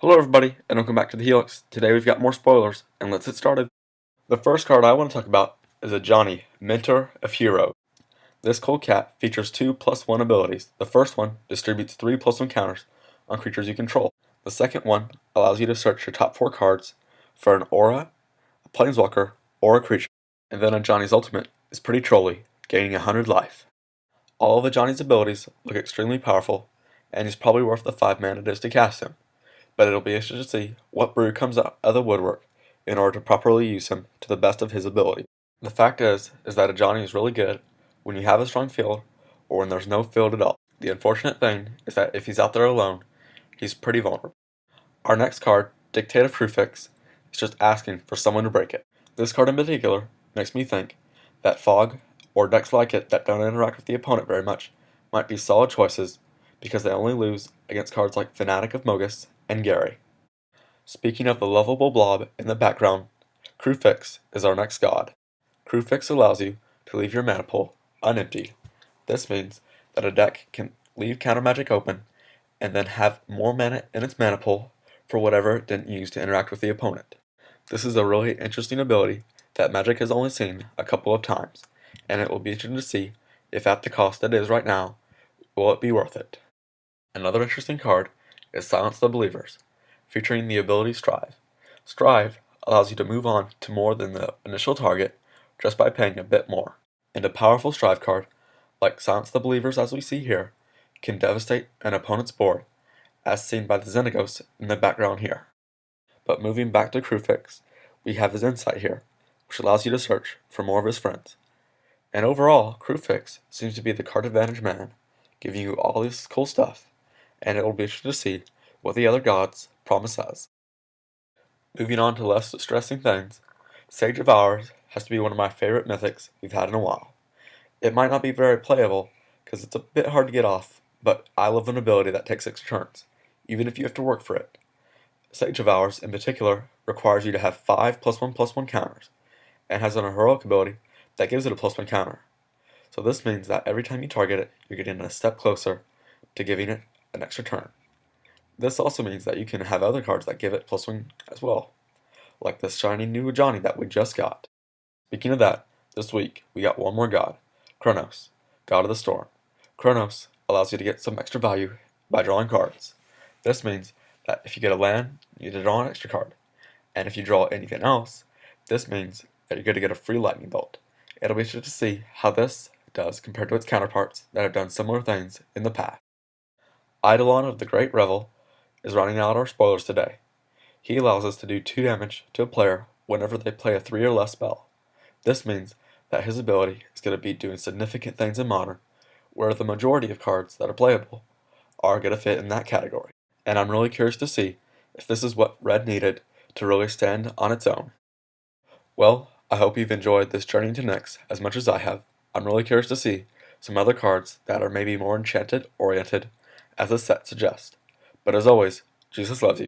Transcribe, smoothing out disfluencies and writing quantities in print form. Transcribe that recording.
Hello everybody, and welcome back to the Helix. Today we've got more spoilers, and let's get started. The first card I want to talk about is a Johnny, Mentor of Hero. This cold cat features 2+1 abilities. The first one distributes 3+1 counters on creatures you control. The second one allows you to search your top 4 cards for an aura, a planeswalker, or a creature. And then a Johnny's ultimate is pretty trolly, gaining 100 life. All of the Johnny's abilities look extremely powerful, and he's probably worth the 5 mana it is to cast him. But it'll be interesting to see what brew comes out of the woodwork in order to properly use him to the best of his ability. The fact is that a Johnny is really good when you have a strong field or when there's no field at all. The unfortunate thing is that if he's out there alone, he's pretty vulnerable. Our next card, Dictate of Crucifix, is just asking for someone to break it. This card in particular makes me think that Fog or decks like it that don't interact with the opponent very much might be solid choices because they only lose against cards like Fanatic of Mogus and Gary. Speaking of the lovable blob in the background, Crucifix is our next god. Crucifix allows you to leave your mana pool unemptied. This means that a deck can leave counter magic open and then have more mana in its mana pool for whatever it didn't use to interact with the opponent. This is a really interesting ability that Magic has only seen a couple of times, and it will be interesting to see if at the cost it is right now, will it be worth it. Another interesting card is Silence the Believers, featuring the ability Strive. Strive allows you to move on to more than the initial target just by paying a bit more. And a powerful Strive card, like Silence the Believers as we see here, can devastate an opponent's board, as seen by the Xenagos in the background here. But moving back to Crucifix, we have his Insight here, which allows you to search for more of his friends. And overall, Crucifix seems to be the card advantage man, giving you all this cool stuff, and it will be interesting to see what the other gods promise us. Moving on to less distressing things, Sage of Hours has to be one of my favorite mythics we've had in a while. It might not be very playable, because it's a bit hard to get off, but I love an ability that takes 6 turns, even if you have to work for it. Sage of Hours, in particular, requires you to have 5+1/+1 counters, and has an heroic ability that gives it a +1 counter. So this means that every time you target it, you're getting a step closer to giving it an extra turn. This also means that you can have other cards that give it +1 as well, like this shiny new Johnny that we just got. Speaking of that, this week we got one more god, Kronos, God of the Storm. Kronos allows you to get some extra value by drawing cards. This means that if you get a land, you get to draw an extra card, and if you draw anything else, this means that you're going to get a free lightning bolt. It'll be interesting to see how this does compared to its counterparts that have done similar things in the past. Eidolon of the Great Revel is running out our spoilers today. He allows us to do 2 damage to a player whenever they play a 3 or less spell. This means that his ability is going to be doing significant things in Modern, where the majority of cards that are playable are going to fit in that category. And I'm really curious to see if this is what Red needed to really stand on its own. Well, I hope you've enjoyed this journey to Nyx as much as I have. I'm really curious to see some other cards that are maybe more enchanted oriented as the set suggests. But as always, Jesus loves you.